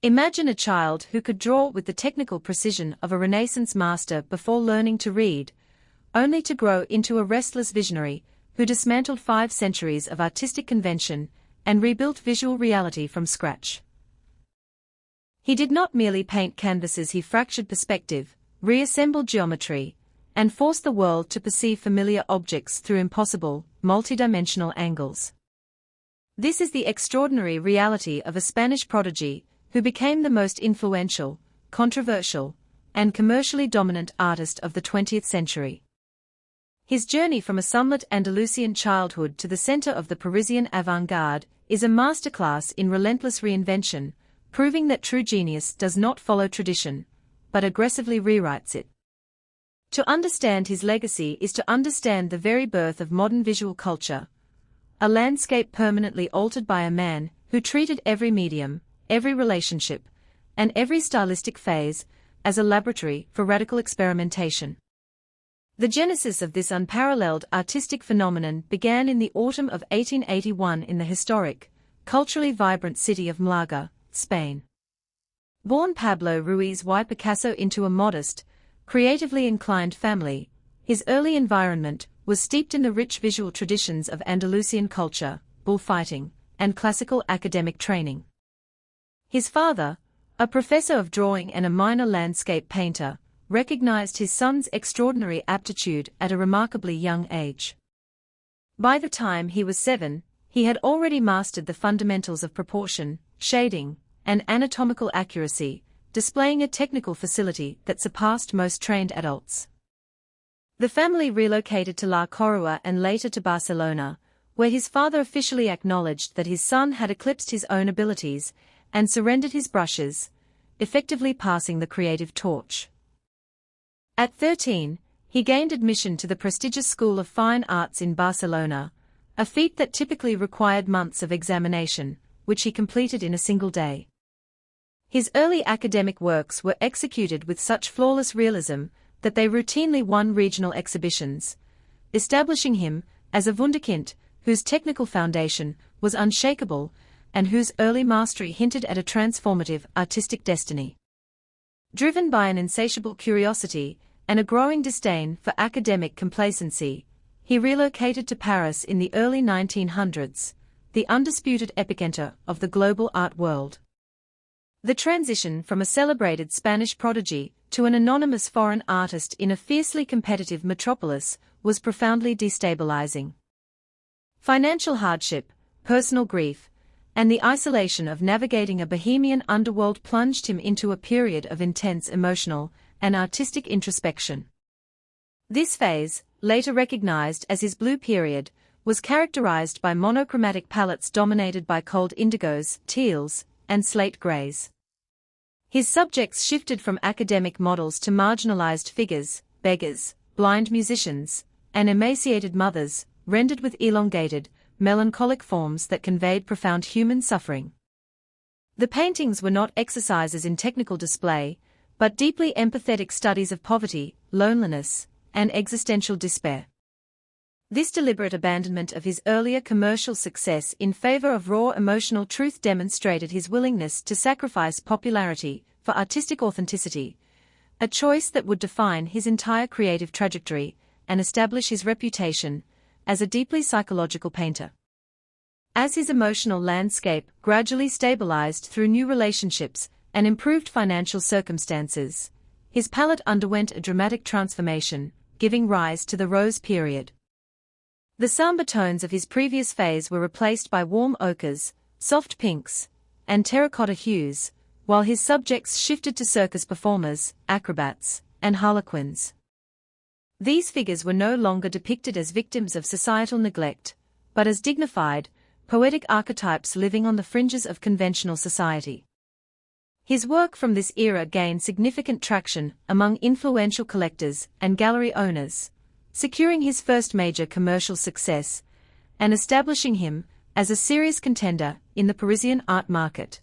Imagine a child who could draw with the technical precision of a Renaissance master before learning to read, only to grow into a restless visionary who dismantled 5 centuries of artistic convention and rebuilt visual reality from scratch. He did not merely paint canvases, he fractured perspective, reassembled geometry, and forced the world to perceive familiar objects through impossible, multidimensional angles. This is the extraordinary reality of a Spanish prodigy who became the most influential, controversial, and commercially dominant artist of the 20th century. His journey from a somewhat Andalusian childhood to the center of the Parisian avant-garde is a masterclass in relentless reinvention, proving that true genius does not follow tradition, but aggressively rewrites it. To understand his legacy is to understand the very birth of modern visual culture, a landscape permanently altered by a man who treated every medium, every relationship, and every stylistic phase as a laboratory for radical experimentation. The genesis of this unparalleled artistic phenomenon began in the autumn of 1881 in the historic, culturally vibrant city of Malaga, Spain. Born Pablo Ruiz y Picasso into a modest, creatively inclined family, his early environment was steeped in the rich visual traditions of Andalusian culture, bullfighting, and classical academic training. His father, a professor of drawing and a minor landscape painter, recognized his son's extraordinary aptitude at a remarkably young age. By the time he was 7, he had already mastered the fundamentals of proportion, shading, and anatomical accuracy, displaying a technical facility that surpassed most trained adults. The family relocated to La Coruña and later to Barcelona, where his father officially acknowledged that his son had eclipsed his own abilities and surrendered his brushes, effectively passing the creative torch. At 13, he gained admission to the prestigious School of Fine Arts in Barcelona, a feat that typically required months of examination, which he completed in a single day. His early academic works were executed with such flawless realism that they routinely won regional exhibitions, establishing him as a wunderkind whose technical foundation was unshakable and whose early mastery hinted at a transformative artistic destiny. Driven by an insatiable curiosity and a growing disdain for academic complacency, he relocated to Paris in the early 1900s, the undisputed epicenter of the global art world. The transition from a celebrated Spanish prodigy to an anonymous foreign artist in a fiercely competitive metropolis was profoundly destabilizing. Financial hardship, personal grief, and the isolation of navigating a bohemian underworld plunged him into a period of intense emotional and artistic introspection. This phase, later recognized as his blue period, was characterized by monochromatic palettes dominated by cold indigos, teals, and slate grays. His subjects shifted from academic models to marginalized figures, beggars, blind musicians, and emaciated mothers, rendered with elongated, melancholic forms that conveyed profound human suffering. The paintings were not exercises in technical display, but deeply empathetic studies of poverty, loneliness, and existential despair. This deliberate abandonment of his earlier commercial success in favor of raw emotional truth demonstrated his willingness to sacrifice popularity for artistic authenticity, a choice that would define his entire creative trajectory and establish his reputation as a deeply psychological painter. As his emotional landscape gradually stabilized through new relationships and improved financial circumstances, his palette underwent a dramatic transformation, giving rise to the Rose period. The somber tones of his previous phase were replaced by warm ochres, soft pinks, and terracotta hues, while his subjects shifted to circus performers, acrobats, and harlequins. These figures were no longer depicted as victims of societal neglect, but as dignified, poetic archetypes living on the fringes of conventional society. His work from this era gained significant traction among influential collectors and gallery owners, securing his first major commercial success and establishing him as a serious contender in the Parisian art market.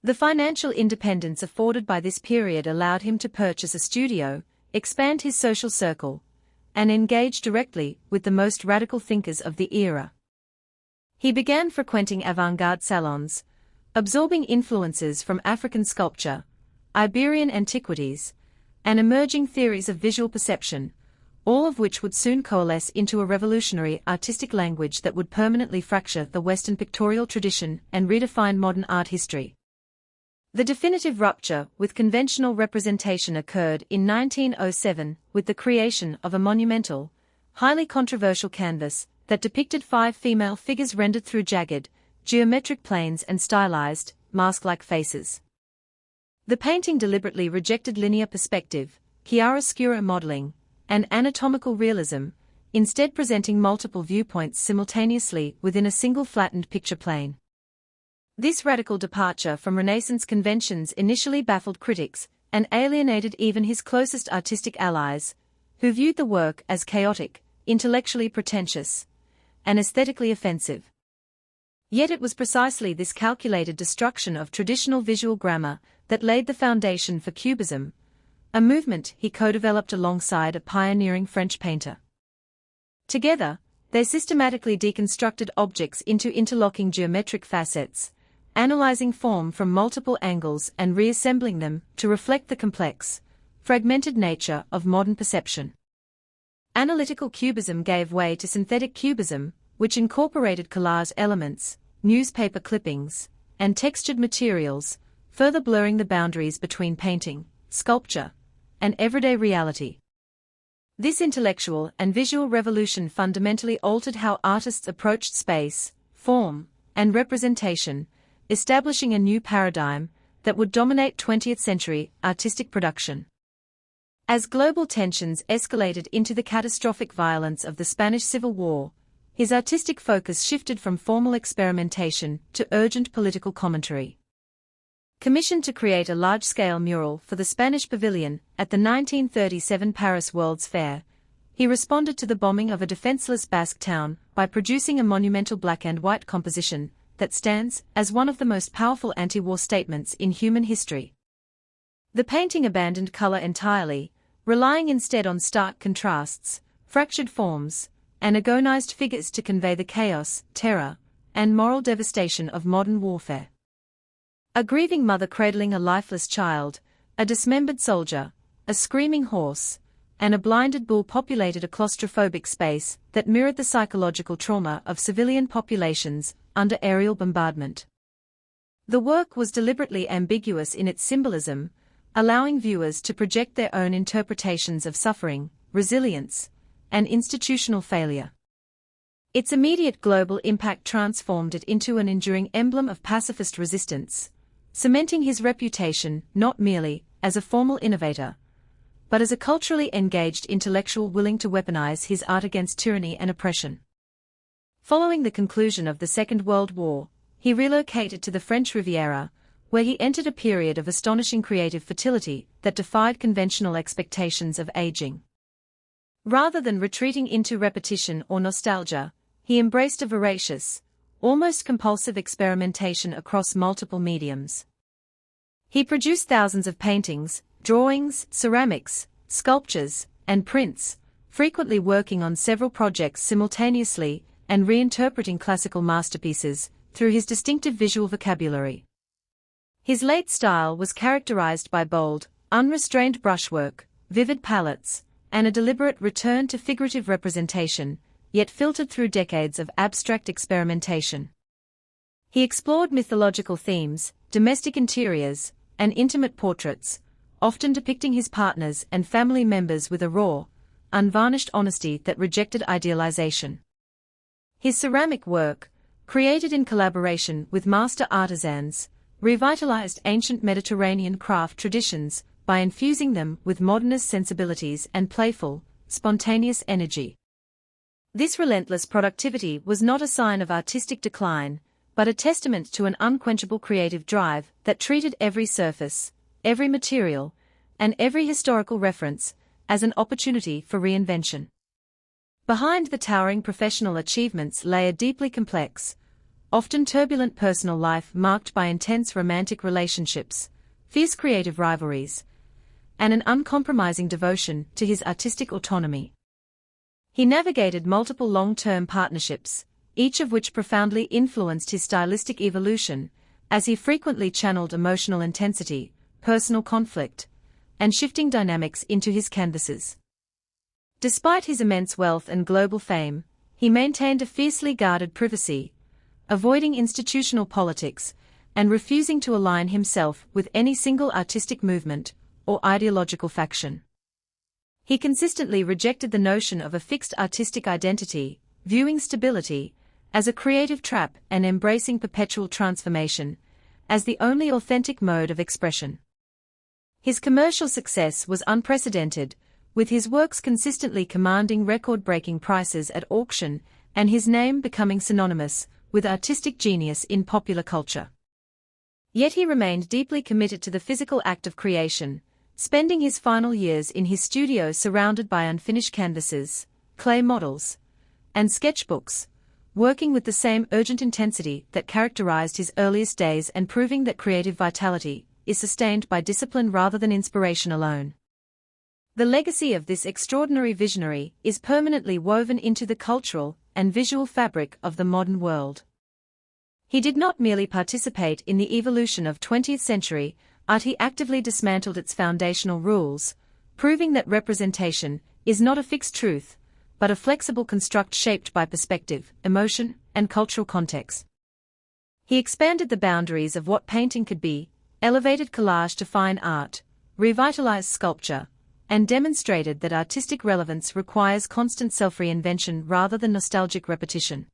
The financial independence afforded by this period allowed him to purchase a studio, expand his social circle, and engage directly with the most radical thinkers of the era. He began frequenting avant-garde salons, absorbing influences from African sculpture, Iberian antiquities, and emerging theories of visual perception, all of which would soon coalesce into a revolutionary artistic language that would permanently fracture the Western pictorial tradition and redefine modern art history. The definitive rupture with conventional representation occurred in 1907 with the creation of a monumental, highly controversial canvas that depicted 5 female figures rendered through jagged, geometric planes and stylized, mask-like faces. The painting deliberately rejected linear perspective, chiaroscuro modeling, and anatomical realism, instead presenting multiple viewpoints simultaneously within a single flattened picture plane. This radical departure from Renaissance conventions initially baffled critics and alienated even his closest artistic allies, who viewed the work as chaotic, intellectually pretentious, and aesthetically offensive. Yet it was precisely this calculated destruction of traditional visual grammar that laid the foundation for Cubism, a movement he co-developed alongside a pioneering French painter. Together, they systematically deconstructed objects into interlocking geometric facets, analyzing form from multiple angles and reassembling them to reflect the complex, fragmented nature of modern perception. Analytical Cubism gave way to synthetic Cubism, which incorporated collage elements, newspaper clippings, and textured materials, further blurring the boundaries between painting, sculpture, and everyday reality. This intellectual and visual revolution fundamentally altered how artists approached space, form, and representation, establishing a new paradigm that would dominate 20th-century artistic production. As global tensions escalated into the catastrophic violence of the Spanish Civil War, his artistic focus shifted from formal experimentation to urgent political commentary. Commissioned to create a large-scale mural for the Spanish Pavilion at the 1937 Paris World's Fair, he responded to the bombing of a defenseless Basque town by producing a monumental black-and-white composition that stands as one of the most powerful anti-war statements in human history. The painting abandoned color entirely, relying instead on stark contrasts, fractured forms, and agonized figures to convey the chaos, terror, and moral devastation of modern warfare. A grieving mother cradling a lifeless child, a dismembered soldier, a screaming horse, and a blinded bull populated a claustrophobic space that mirrored the psychological trauma of civilian populations under aerial bombardment. The work was deliberately ambiguous in its symbolism, allowing viewers to project their own interpretations of suffering, resilience, and institutional failure. Its immediate global impact transformed it into an enduring emblem of pacifist resistance, cementing his reputation not merely as a formal innovator, but as a culturally engaged intellectual willing to weaponize his art against tyranny and oppression. Following the conclusion of the Second World War, he relocated to the French Riviera, where he entered a period of astonishing creative fertility that defied conventional expectations of aging. Rather than retreating into repetition or nostalgia, he embraced a voracious, almost compulsive experimentation across multiple mediums. He produced thousands of paintings, drawings, ceramics, sculptures, and prints, frequently working on several projects simultaneously and reinterpreting classical masterpieces through his distinctive visual vocabulary. His late style was characterized by bold, unrestrained brushwork, vivid palettes, and a deliberate return to figurative representation, yet filtered through decades of abstract experimentation. He explored mythological themes, domestic interiors, and intimate portraits, often depicting his partners and family members with a raw, unvarnished honesty that rejected idealization. His ceramic work, created in collaboration with master artisans, revitalized ancient Mediterranean craft traditions by infusing them with modernist sensibilities and playful, spontaneous energy. This relentless productivity was not a sign of artistic decline, but a testament to an unquenchable creative drive that treated every surface, every material, and every historical reference as an opportunity for reinvention. Behind the towering professional achievements lay a deeply complex, often turbulent personal life marked by intense romantic relationships, fierce creative rivalries, and an uncompromising devotion to his artistic autonomy. He navigated multiple long-term partnerships, each of which profoundly influenced his stylistic evolution, as he frequently channeled emotional intensity, personal conflict, and shifting dynamics into his canvases. Despite his immense wealth and global fame, he maintained a fiercely guarded privacy, avoiding institutional politics, and refusing to align himself with any single artistic movement or ideological faction. He consistently rejected the notion of a fixed artistic identity, viewing stability as a creative trap and embracing perpetual transformation as the only authentic mode of expression. His commercial success was unprecedented, with his works consistently commanding record-breaking prices at auction and his name becoming synonymous with artistic genius in popular culture. Yet he remained deeply committed to the physical act of creation, spending his final years in his studio surrounded by unfinished canvases, clay models, and sketchbooks, working with the same urgent intensity that characterized his earliest days and proving that creative vitality is sustained by discipline rather than inspiration alone. The legacy of this extraordinary visionary is permanently woven into the cultural and visual fabric of the modern world. He did not merely participate in the evolution of 20th century art, he actively dismantled its foundational rules, proving that representation is not a fixed truth, but a flexible construct shaped by perspective, emotion, and cultural context. He expanded the boundaries of what painting could be, elevated collage to fine art, revitalized sculpture, and demonstrated that artistic relevance requires constant self-reinvention rather than nostalgic repetition.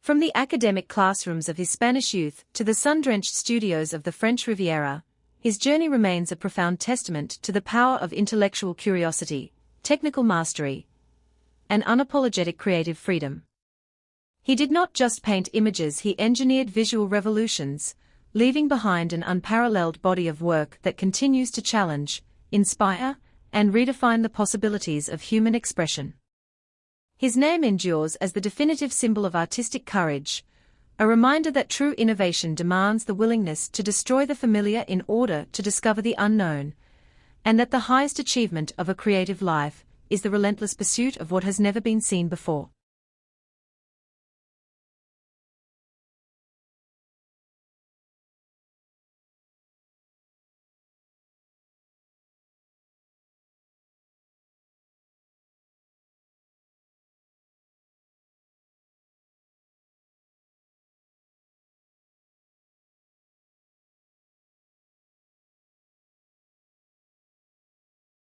From the academic classrooms of his Spanish youth to the sun-drenched studios of the French Riviera, his journey remains a profound testament to the power of intellectual curiosity, technical mastery, and unapologetic creative freedom. He did not just paint images, he engineered visual revolutions, leaving behind an unparalleled body of work that continues to challenge, inspire, and redefine the possibilities of human expression. His name endures as the definitive symbol of artistic courage, a reminder that true innovation demands the willingness to destroy the familiar in order to discover the unknown, and that the highest achievement of a creative life is the relentless pursuit of what has never been seen before.